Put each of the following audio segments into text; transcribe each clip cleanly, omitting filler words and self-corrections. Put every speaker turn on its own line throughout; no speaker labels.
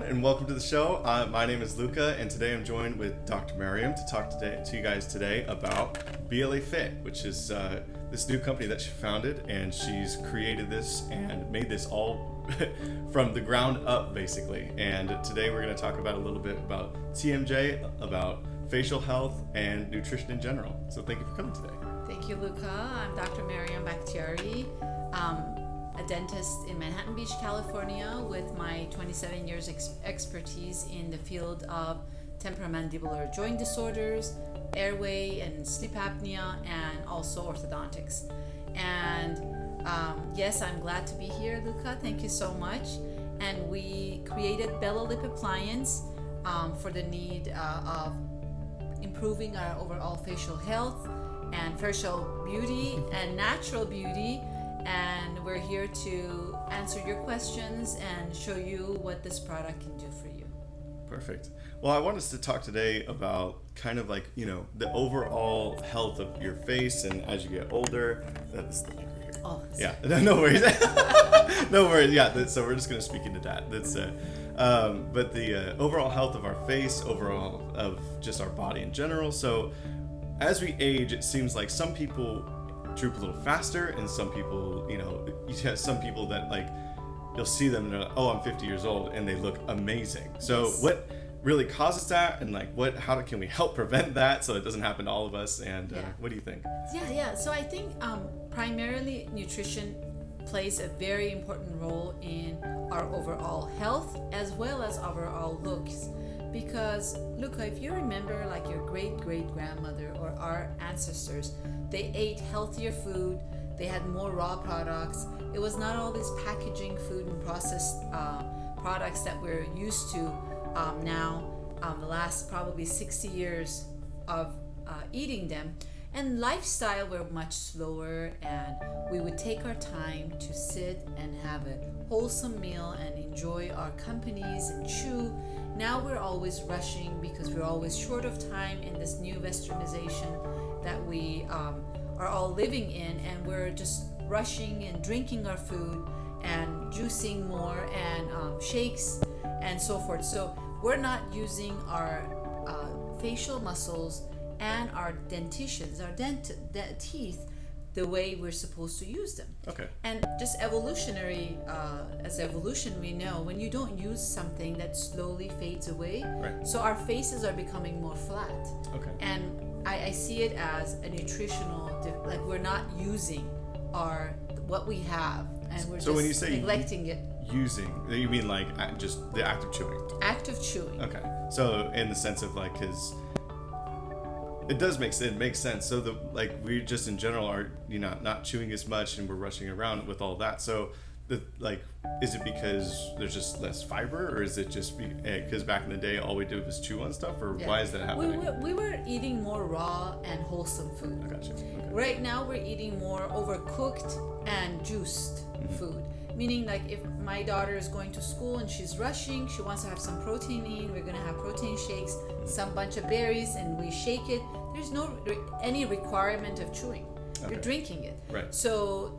and welcome to the show. My name is Luca, and today I'm joined with Dr. Mariam to talk to you guys today about BLA Fit, which is this new company that she founded, and she's created this and made this all from the ground up, basically. And today we're going to talk about a little bit about TMJ, about facial health, and nutrition in general. So thank you for coming today.
Thank you, Luca. I'm Dr. Mariam Bakhtiari, a dentist in Manhattan Beach, California, with my 27 years expertise in the field of temporomandibular joint disorders, airway and sleep apnea, and also orthodontics. And yes, I'm glad to be here, Luca. Thank you so much. And we created Bella Lip Appliance for the need of improving our overall facial health and facial beauty and natural beauty. And we're here to answer your questions and show you what this product can do for you.
Perfect. Well, I want us to talk today about kind of like, the overall health of your face, and as you get older, that's the mic right here.
Oh,
yeah, no worries. No worries. Yeah, so we're just going to speak into that. But the overall health of our face, overall of just our body in general. So as we age, it seems like some people droop a little faster, and some people, you have some people that like you'll see them and they're like, oh, I'm 50 years old, and they look amazing. So yes. What really causes that, and like how can we help prevent that so it doesn't happen to all of us? And what do you think?
Yeah. So I think primarily nutrition plays a very important role in our overall health as well as overall looks. Because Luca, if you remember like your great-great-grandmother or our ancestors, they ate healthier food, they had more raw products. It was not all this packaging food and processed products that we're used to now, the last probably 60 years of eating them. And lifestyle, we're much slower, and we would take our time to sit and have a wholesome meal and enjoy our companies and chew. Now we're always rushing because we're always short of time in this new westernization that we are all living in, and we're just rushing and drinking our food and juicing more and shakes and so forth. So we're not using our facial muscles and our dentitions, our teeth, the way we're supposed to use them.
Okay.
And just evolutionary, as evolution we know, when you don't use something, that slowly fades away.
Right.
So our faces are becoming more flat.
Okay.
And I see it as a nutritional, like we're not using what we have, and we're
so
just
when you say
neglecting it.
Using, you mean like just the act of chewing?
Act of chewing.
Okay. So in the sense of like, because it does make sense. It makes sense. So we just in general are not chewing as much, and we're rushing around with all that. So is it because there's just less fiber, or is it just because back in the day all we did was chew on stuff, or why is that happening?
We were eating more raw and wholesome food.
I gotcha. Okay.
Right now we're eating more overcooked and juiced food. Meaning, like, if my daughter is going to school and she's rushing, she wants to have some protein in, we're going to have protein shakes, some bunch of berries, and we shake it. There's no any requirement of chewing.
Okay.
You're drinking it.
Right.
So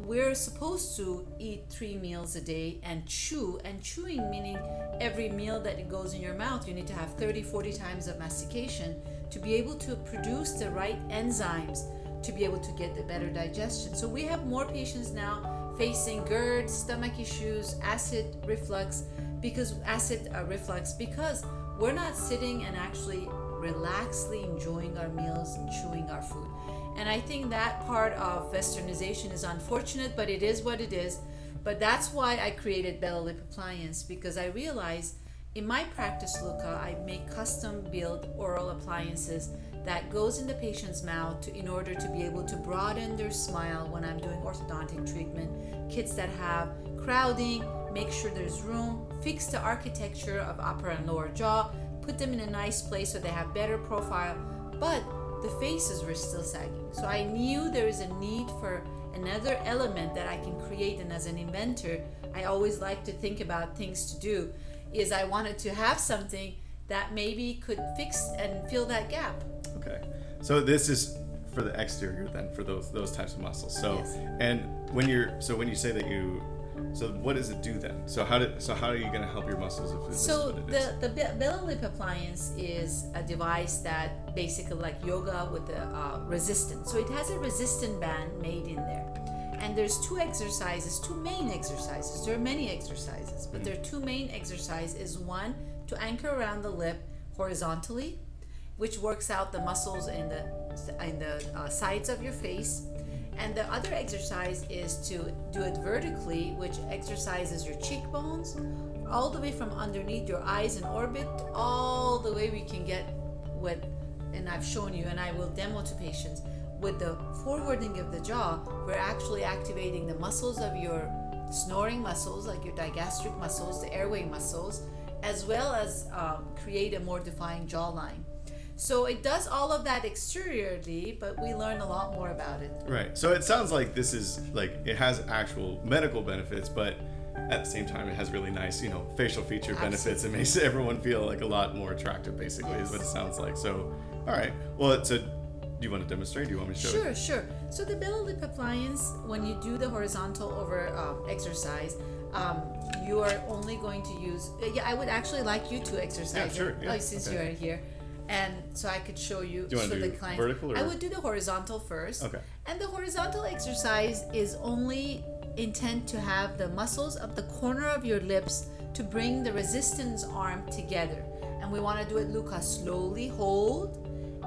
we're supposed to eat 3 meals a day and chew. And chewing meaning every meal that it goes in your mouth, you need to have 30-40 times of mastication to be able to produce the right enzymes to be able to get the better digestion. So we have more patients now facing GERD, stomach issues, acid reflux, because we're not sitting and actually relaxedly enjoying our meals and chewing our food. And I think that part of westernization is unfortunate, but it is what it is. But that's why I created Bella Lip Appliance, because I realized in my practice, Luca, I make custom built oral appliances that goes in the patient's mouth in order to be able to broaden their smile when I'm doing orthodontic treatment. Kids that have crowding, make sure there's room, fix the architecture of upper and lower jaw, put them in a nice place so they have better profile, but the faces were still sagging. So I knew there is a need for another element that I can create, and as an inventor, I always like to think about things to do, is I wanted to have something that maybe could fix and fill that gap.
Okay. So this is for the exterior then, for those types of muscles. So
yes.
And when you say that you So what does it do then? So how are you going to help your muscles if this is
So
what it is?
the belly lip appliance is a device that basically like yoga with the resistance. So it has a resistant band made in there. And there's two main exercises. There are many exercises, but there are two main exercises. One, to anchor around the lip horizontally, which works out the muscles in the sides of your face. And the other exercise is to do it vertically, which exercises your cheekbones all the way from underneath your eyes in orbit, all the way we can get with, and I've shown you, and I will demo to patients, with the forwarding of the jaw, we're actually activating the muscles of your snoring muscles, like your digastric muscles, the airway muscles, as well as create a more defined jawline. So it does all of that exteriorly, but we learn a lot more about it.
Right. So it sounds like this is like it has actual medical benefits, but at the same time it has really nice, facial feature benefits. It makes everyone feel like a lot more attractive, basically, is what it sounds like. So, all right. Well, do you want to demonstrate? Do you want me to show you?
Sure. So the belly lip appliance, when you do the horizontal over exercise, you are only going to use. I would actually like you to exercise.
Yeah, sure. Yeah.
Since you are here. And so I could show you.
Do you want to do vertical? Or?
I would do the horizontal first.
Okay.
And the horizontal exercise is only intent to have the muscles of the corner of your lips to bring the resistance arm together. And we want to do it, Luca, slowly. Hold,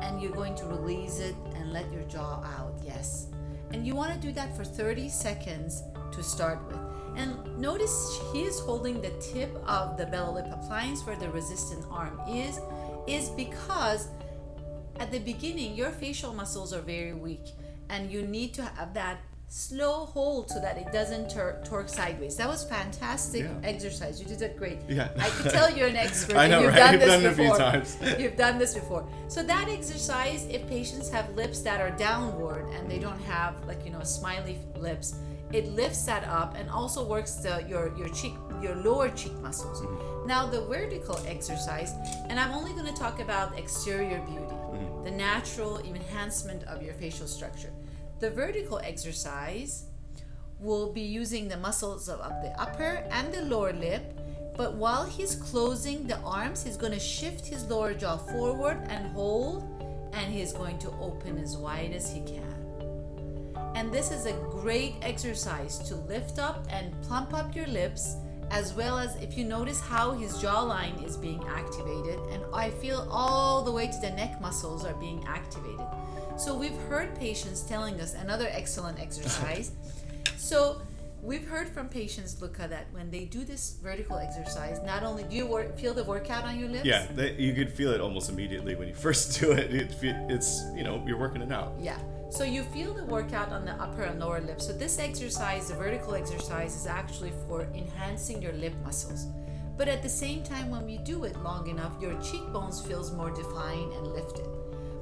and you're going to release it and let your jaw out. Yes. And you want to do that for 30 seconds to start with. And notice he is holding the tip of the belly lip appliance where the resistant arm is because at the beginning your facial muscles are very weak and you need to have that slow hold so that it doesn't torque sideways. That was fantastic exercise. You did that great.
Yeah.
I could tell you're an expert.
I know,
You've
right?
done this
You've done
before.
it a few times.
You've done this before. So that exercise, if patients have lips that are downward and they don't have smiley lips, it lifts that up and also works your lower cheek muscles. Mm-hmm. Now the vertical exercise, and I'm only going to talk about exterior beauty, the natural enhancement of your facial structure. The vertical exercise will be using the muscles of the upper and the lower lip, but while he's closing the arms, he's going to shift his lower jaw forward and hold, and he's going to open as wide as he can. And this is a great exercise to lift up and plump up your lips, as well as if you notice how his jawline is being activated, and I feel all the way to the neck muscles are being activated. So we've heard patients telling us another excellent exercise. So we've heard from patients, Luca, that when they do this vertical exercise, not only do you feel the workout on your lips?
Yeah, you could feel it almost immediately when you first do it. It's you're working it out.
Yeah. So you feel the workout on the upper and lower lip. So this exercise, the vertical exercise, is actually for enhancing your lip muscles. But at the same time, when you do it long enough, your cheekbones feels more defined and lifted.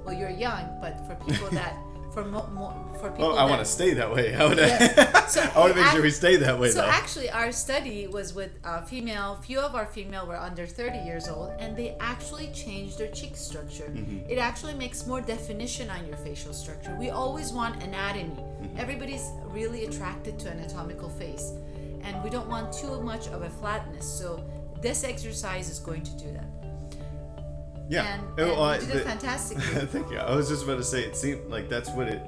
Well, you're young, but for people that for people
I want to stay that way. I want to make sure we stay that way.
So
though.
actually, our study was with few of our female were under 30 years old, and they actually changed their cheek structure. Mm-hmm. It actually makes more definition on your facial structure. We always want anatomy. Mm-hmm. Everybody's really attracted to anatomical face, and we don't want too much of a flatness. So this exercise is going to do that.
Yeah,
and you did it fantastically.
Thank you. I was just about to say, it seemed like that's what it.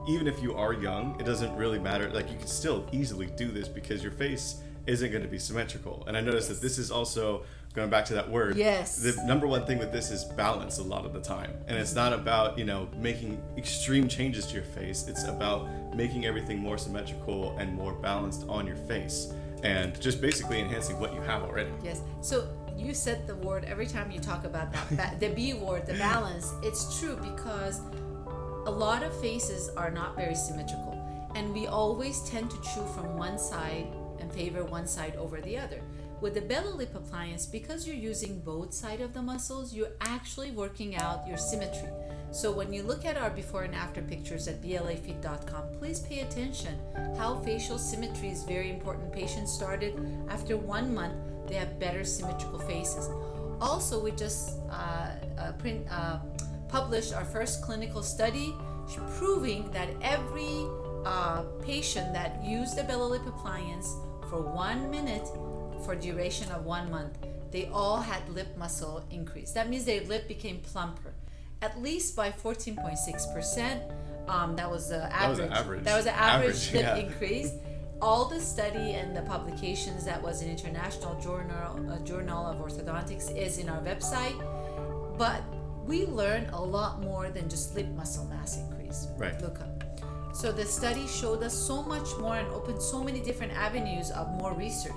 Even if you are young, it doesn't really matter. Like you can still easily do this because your face isn't going to be symmetrical. And I noticed that this is also going back to that word.
Yes.
The number one thing with this is balance a lot of the time, and it's not about making extreme changes to your face. It's about making everything more symmetrical and more balanced on your face, and just basically enhancing what you have already.
Yes. So. You said the word every time you talk about that, the B word, the balance. It's true because a lot of faces are not very symmetrical, and we always tend to chew from one side and favor one side over the other. With the belly lip appliance, because you're using both sides of the muscles, you're actually working out your symmetry. So when you look at our before and after pictures at blafit.com, please pay attention how facial symmetry is very important. Patients started after 1 month, they have better symmetrical faces. Also, we just published our first clinical study proving that every patient that used the Bello Lip appliance for 1 minute for duration of 1 month, they all had lip muscle increase. That means their lip became plumper, at least by 14.6%. That was the average. That was the average lip increase. All the study and the publications that was in International Journal of Orthodontics is in our website. But we learned a lot more than just lip muscle mass increase.
Right.
Look up. So the study showed us so much more and opened so many different avenues of more research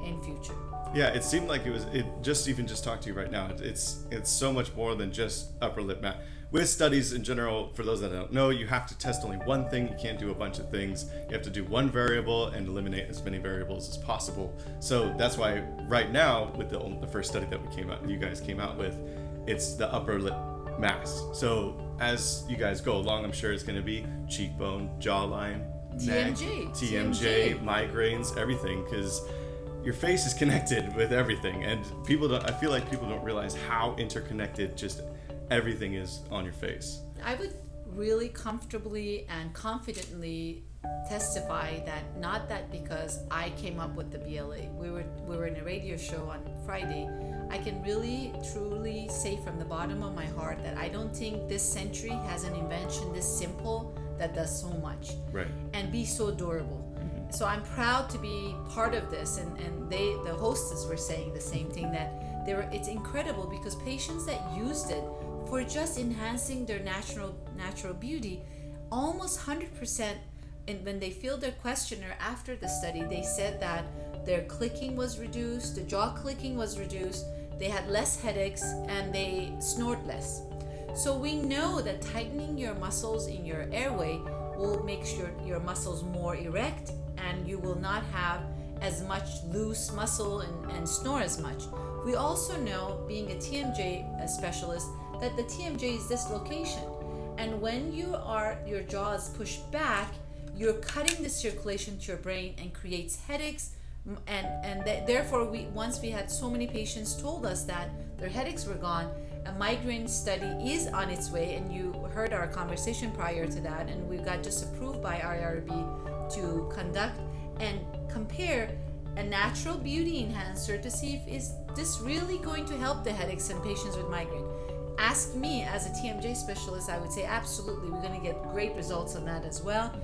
in future.
Yeah, it seemed like it just talk to you right now. It's so much more than just upper lip mass. With studies in general, for those that don't know, you have to test only one thing. You can't do a bunch of things. You have to do one variable and eliminate as many variables as possible. So that's why right now, with the first study that you guys came out with, it's the upper lip mass. So as you guys go along, I'm sure it's going to be cheekbone, jawline, neck, TMJ, migraines, everything, because your face is connected with everything, and I feel like people don't realize how interconnected just everything is on your face.
I would really comfortably and confidently testify that not that because I came up with the BLA. We were in a radio show on Friday. I can really truly say from the bottom of my heart that I don't think this century has an invention this simple that does so much,
right,
and be so durable. So I'm proud to be part of this, and the hostess were saying the same thing, that it's incredible because patients that used it for just enhancing their natural beauty, almost 100%, and when they filled their questionnaire after the study, they said that their clicking was reduced, the jaw clicking was reduced, they had less headaches, and they snored less. So we know that tightening your muscles in your airway will make your muscles more erect, and you will not have as much loose muscle and snore as much. We also know, being a TMJ specialist, that the TMJ is dislocation, and when your jaw is pushed back, you're cutting the circulation to your brain and creates headaches, and therefore once we had so many patients told us that their headaches were gone. A migraine study is on its way, and you heard our conversation prior to that, and we got just approved by IRB to conduct and compare a natural beauty enhancer to see if is this really going to help the headaches in patients with migraine. Ask me as a TMJ specialist, I would say absolutely, we're going to get great results on that as well.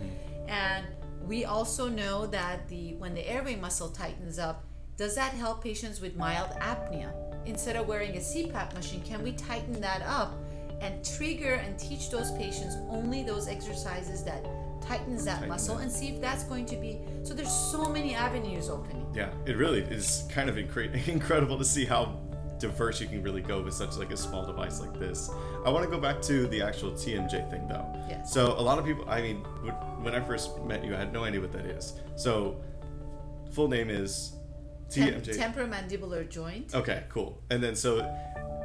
And we also know that when the airway muscle tightens up, does that help patients with mild apnea? Instead of wearing a CPAP machine, can we tighten that up and trigger and teach those patients only those exercises that tightens that muscle and see if that's going to be, so there's so many avenues opening.
Yeah, it really is kind of incredible to see how diverse you can really go with such like a small device like this. I want to go back to the actual TMJ thing though.
Yes.
So a lot of people, I mean, when I first met you, I had no idea what that is. So full name is TMJ.
Temporomandibular joint.
Okay, cool. And then so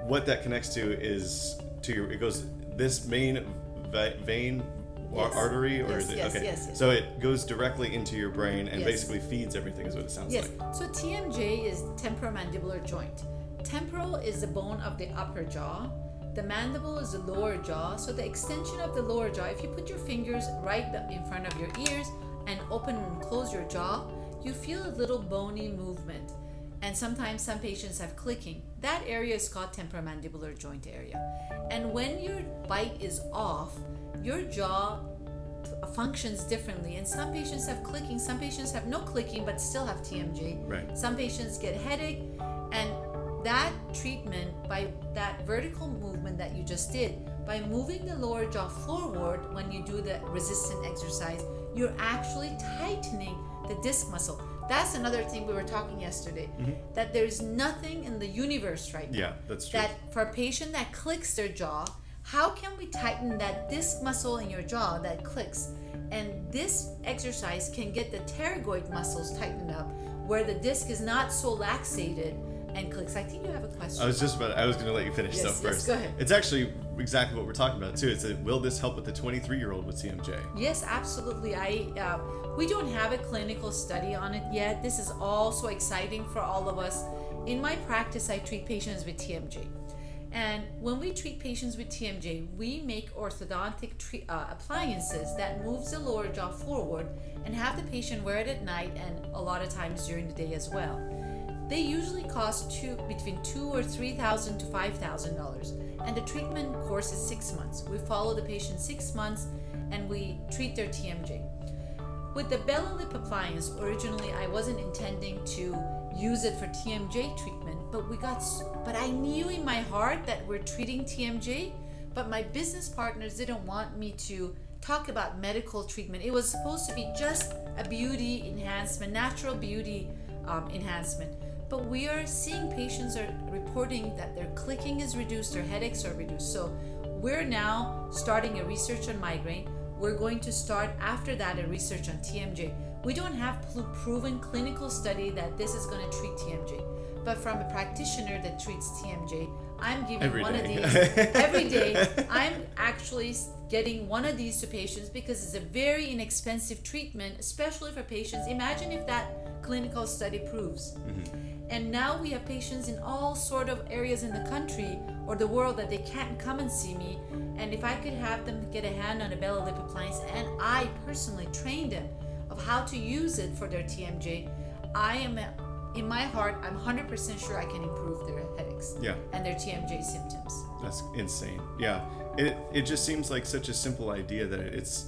what that connects to is it goes this main vein,
yes,
artery, or
yes,
is it?
Yes,
okay.
yes.
So it goes directly into your brain and
Yes.
basically feeds everything, is what it sounds
Yes.
like.
So TMJ is temporomandibular joint. Temporal is the bone of the upper jaw. The mandible is the lower jaw. So the extension of the lower jaw, if you put your fingers right in front of your ears and open and close your jaw, you feel a little bony movement. And sometimes some patients have clicking. That area is called temporomandibular joint area. And when your bite is off, your jaw functions differently. And some patients have clicking, some patients have no clicking but still have TMJ.
Right.
Some patients get headache, and that treatment, by that vertical movement that you just did, by moving the lower jaw forward when you do the resistant exercise, you're actually tightening the disc muscle. That's another thing we were talking yesterday, that there's nothing in the universe right now.
Yeah, that's true.
That for a patient that clicks their jaw, how can we tighten that disc muscle in your jaw that clicks? And this exercise can get the pterygoid muscles tightened up, where the disc is not so laxated and clicks. I think you have a question.
I was going to let you finish
Yes,
stuff first.
go ahead.
It's actually exactly what we're talking about too. Will this help with the 23-year-old with TMJ?
Yes, absolutely. We don't have a clinical study on it yet. This is all so exciting for all of us. In my practice, I treat patients with TMJ. And when we treat patients with TMJ, we make orthodontic appliances that moves the lower jaw forward and have the patient wear it at night and a lot of times during the day as well. They usually cost between $2,000 or $3,000 to $5,000, and the treatment course is 6 months. We follow the patient 6 months and we treat their TMJ. With the Bella Lip appliance, originally I wasn't intending to use it for TMJ treatment, but I knew in my heart that we're treating TMJ, but my business partners didn't want me to talk about medical treatment. It was supposed to be just a beauty enhancement, natural beauty enhancement. But we are seeing patients are reporting that their clicking is reduced, their headaches are reduced. So we're now starting a research on migraine. We're going to start after that a research on TMJ. We don't have proven clinical study that this is going to treat TMJ. But from a practitioner that treats TMJ, I'm giving one of these every day. I'm actually getting one of these to patients because it's a very inexpensive treatment, especially for patients. Imagine if that clinical study proves. And now we have patients in all sort of areas in the country or the world that they can't come and see me. And if I could have them get a hand on a Bella Lip appliance and I personally train them of how to use it for their TMJ, in my heart, I'm 100% sure I can improve their headaches and their TMJ symptoms.
That's insane. Yeah. It just seems like such a simple idea that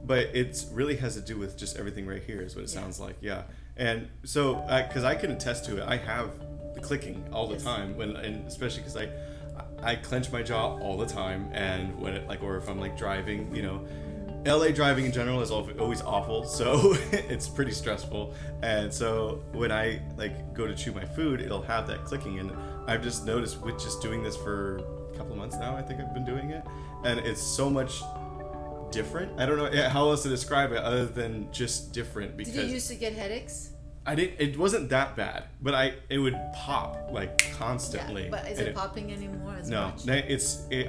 but it really has to do with just everything right here is what it sounds like. Yeah. And so, because I can attest to it, I have the clicking all the time and especially because I clench my jaw all the time, and or if I'm like driving, LA driving in general is always awful, so it's pretty stressful. And so when I go to chew my food, it'll have that clicking, and I've just noticed with just doing this for a couple of months now, I think I've been doing it, and it's so much different. I don't know how else to describe it other than just different. Because
did you used to get headaches?
I didn't. It wasn't that bad, but it would pop constantly.
Yeah, but is it popping anymore as much?
No,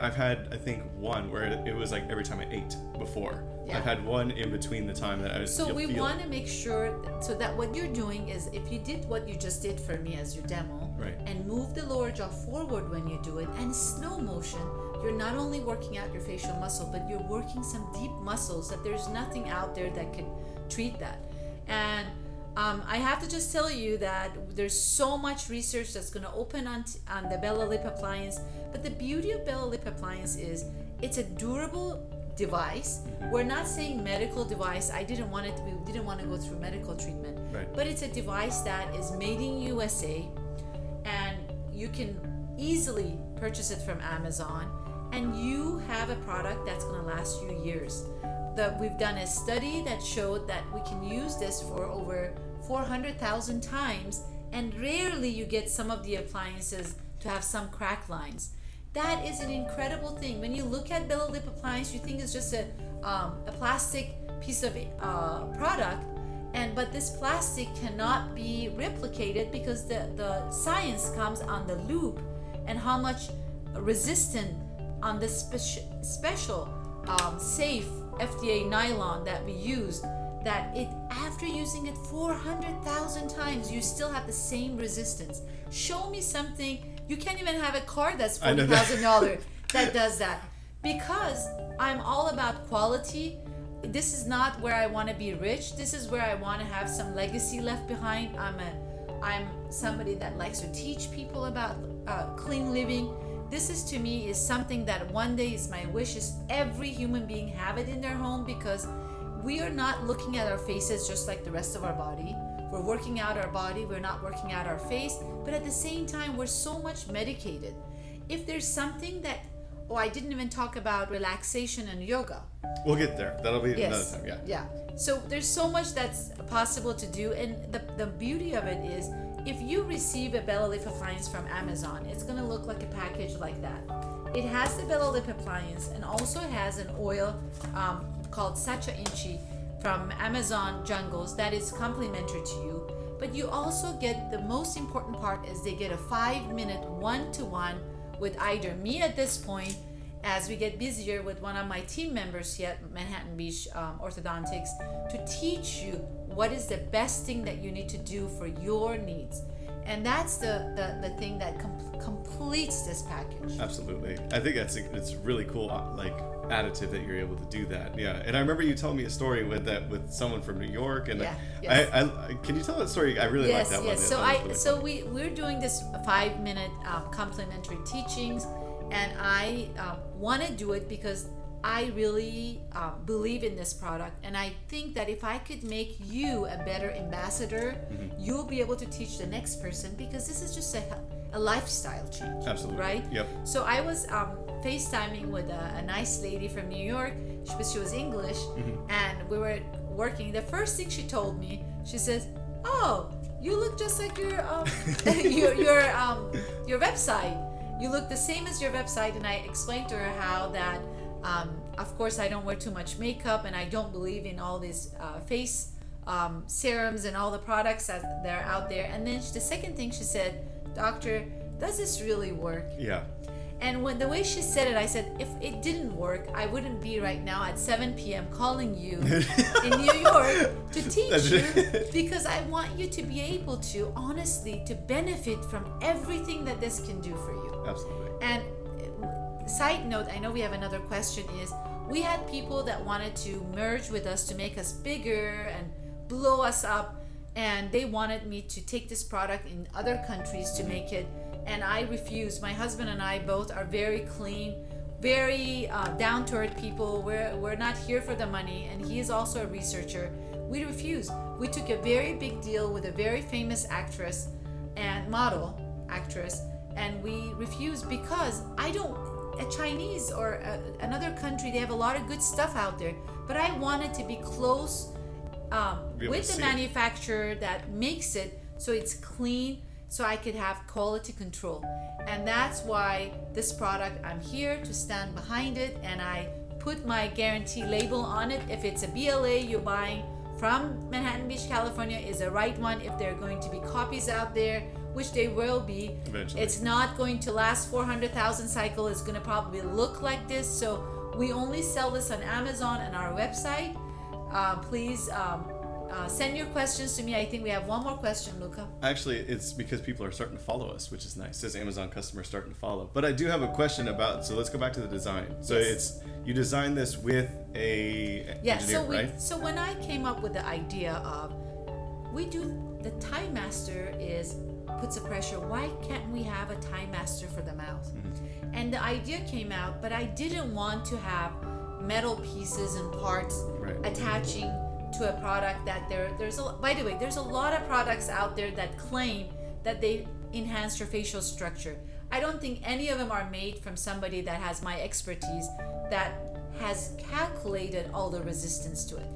I've had I think one where it was like every time I ate before. Yeah. I've had one in between the time that I was.
So we want to make sure so that what you're doing is if you did what you just did for me as your demo,
right,
and move the lower jaw forward when you do it and slow motion, you're not only working out your facial muscle, but you're working some deep muscles that there's nothing out there that could treat that. And I have to just tell you that there's so much research that's going to open on the Bella Lip appliance. But the beauty of Bella Lip appliance is it's a durable device. We're not saying medical device. We didn't want to go through medical treatment.
Right.
But it's a device that is made in USA, and you can easily purchase it from Amazon, and you have a product that's going to last you years. We've done a study that showed that we can use this for over 400,000 times, and rarely you get some of the appliances to have some crack lines. That is an incredible thing. When you look at Bella Lip appliance, you think it's just a plastic piece of product, but this plastic cannot be replicated because the science comes on the loop and how much resistant on this special safe FDA nylon that we use, that after using it 400,000 times, you still have the same resistance. Show me something. You can't even have a car that's $40,000 that does that. Because I'm all about quality. This is not where I want to be rich. This is where I want to have some legacy left behind. I'm somebody that likes to teach people about clean living. This is, to me, is something that one day is my wish is every human being have it in their home, because we are not looking at our faces just like the rest of our body. We're working out our body, we're not working out our face, but at the same time, we're so much medicated. If there's something that, I didn't even talk about relaxation and yoga.
We'll get there. That'll be another time,
Yeah. So there's so much that's possible to do, and the beauty of it is, if you receive a Bella Lip appliance from Amazon, it's going to look like a package like that. It has the Bella Lip appliance and also has an oil called Sacha Inchi from Amazon Jungles that is complimentary to you. But you also get, the most important part is they get a 5-minute one-to-one with either me at this point, as we get busier, with one of my team members here at Manhattan Beach Orthodontics, to teach you what is the best thing that you need to do for your needs. And that's the thing that completes this package.
Absolutely. I think it's really cool, like additive that you're able to do that. Yeah. And I remember you telling me a story with someone from New York, and
Yeah, yes.
I can you tell that story? I really like that one.
Yes. So
That was really funny.
we're doing this 5-minute complimentary teachings, and I want to do it because I really believe in this product, and I think that if I could make you a better ambassador, you'll be able to teach the next person, because this is just a lifestyle change.
Absolutely.
Right?
Yep.
So I was FaceTiming with a nice lady from New York. She was English, and we were working. The first thing she told me, she says, "Oh, you look just like your your website. You look the same as your website." And I explained to her how that, of course, I don't wear too much makeup, and I don't believe in all these face serums and all the products that are out there. And then the second thing she said, "Doctor, does this really work?"
Yeah.
And when the way she said it, I said, if it didn't work, I wouldn't be right now at 7 p.m. calling you in New York to teach you, because I want you to be able to, honestly, to benefit from everything that this can do for you.
Absolutely.
And side note, I know we have another question, is we had people that wanted to merge with us to make us bigger and blow us up, and they wanted me to take this product in other countries to make it, and I refused. My husband and I both are very clean, very down-to-earth people. We're not here for the money, and he is also a researcher. We refused. We took a very big deal with a very famous actress and model actress, and we refused because a Chinese or another country, they have a lot of good stuff out there, but I wanted to be close with the manufacturer that makes it, so it's clean, so I could have quality control. And that's why this product, I'm here to stand behind it, and I put my guarantee label on it. If it's a BLA you're buying from Manhattan Beach, California, is the right one. If there are going to be copies out there, which they will be,
eventually,
it's not going to last 400,000 cycle. It's going to probably look like this. So we only sell this on Amazon and our website. Please send your questions to me. I think we have one more question, Luca.
Actually, it's because people are starting to follow us, which is nice. It says Amazon customers starting to follow. But I do have a question about, so let's go back to the design. So you designed this with a engineer, right?
So when I came up with the idea of, the Time Master puts a pressure. Why can't we have a Time Master for the mouth? And the idea came out, but I didn't want to have metal pieces and parts attaching to a product that by the way, there's a lot of products out there that claim that they enhance your facial structure. I don't think any of them are made from somebody that has my expertise, that has calculated all the resistance to it.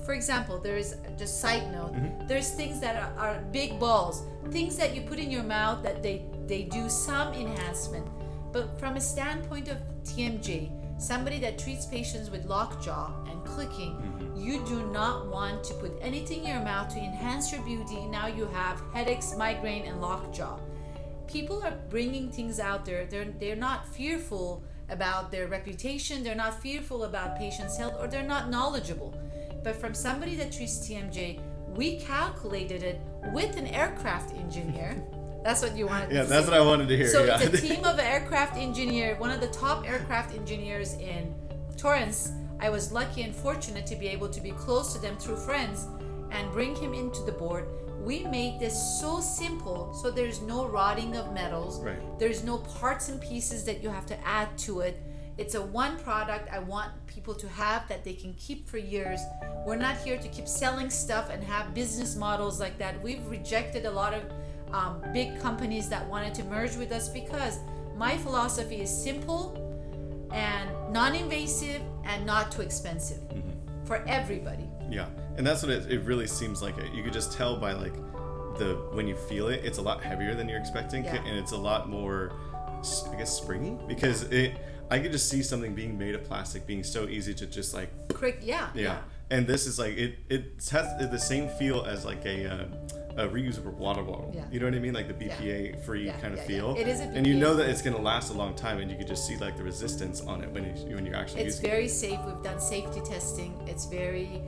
For example, there's, just side note, there's things that are big balls, things that you put in your mouth that they do some enhancement. But from a standpoint of TMJ, somebody that treats patients with lockjaw and clicking, you do not want to put anything in your mouth to enhance your beauty. Now you have headaches, migraine, and lockjaw. People are bringing things out there. They're not fearful about their reputation. They're not fearful about patients' health, or they're not knowledgeable. But from somebody that treats TMJ, we calculated it with an aircraft engineer. That's what you wanted to
Yeah, that's what I wanted to hear.
So it's a team of aircraft engineer, one of the top aircraft engineers in Torrance. I was lucky and fortunate to be able to be close to them through friends and bring him into the board. We made this so simple, so there's no rotting of metals.
Right.
There's no parts and pieces that you have to add to it. It's a one product I want people to have that they can keep for years. We're not here to keep selling stuff and have business models like that. We've rejected a lot of big companies that wanted to merge with us, because my philosophy is simple and non-invasive and not too expensive for everybody.
Yeah, and that's what it really seems like. You could just tell by like when you feel it, it's a lot heavier than you're expecting, and it's a lot more, I guess, springy, because I could just see something being made of plastic being so easy to just like
Yeah.
And this is like it has the same feel as like a reusable water bottle.
Yeah.
You know what I mean? Like the BPA free kind of feel.
It is a BPA.
And you know that it's going to last a long time, and you can just see like the resistance on it when you're actually using it.
It's very safe. We've done safety testing. It's very,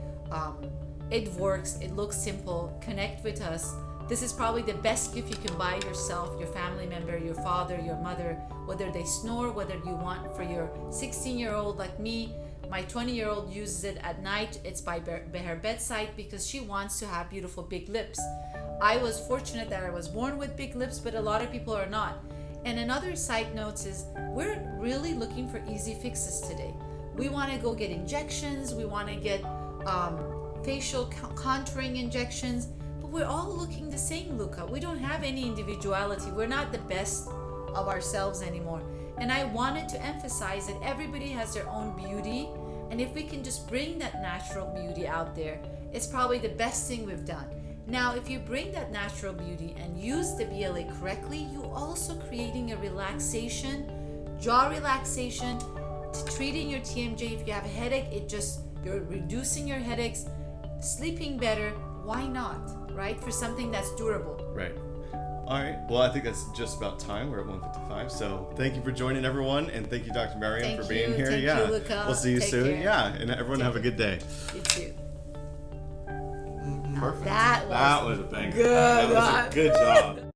it works. It looks simple. Connect with us. This is probably the best gift you can buy yourself, your family member, your father, your mother, whether they snore, whether you want for your 16-year-old like me. My 20-year-old uses it at night. It's by her bedside because she wants to have beautiful big lips. I was fortunate that I was born with big lips, but a lot of people are not. And another side note is we're really looking for easy fixes today. We want to go get injections. We want to get facial contouring injections. But we're all looking the same, Luca. We don't have any individuality. We're not the best of ourselves anymore. And I wanted to emphasize that everybody has their own beauty. And if we can just bring that natural beauty out there, it's probably the best thing we've done. Now, if you bring that natural beauty and use the BLA correctly, you're also creating a relaxation, jaw relaxation, treating your TMJ. If you have a headache, you're reducing your headaches, sleeping better. Why not, right? For something that's durable.
Right. All right. Well, I think that's just about time. We're at 1:55. So thank you for joining, everyone, and thank you, Dr. Mariam, for being here.
Thank you, Luca.
We'll see you
Take
soon.
care.
Yeah, and everyone have a good day.
You too.
Perfect.
That was
a banger.
good.
That was a good job.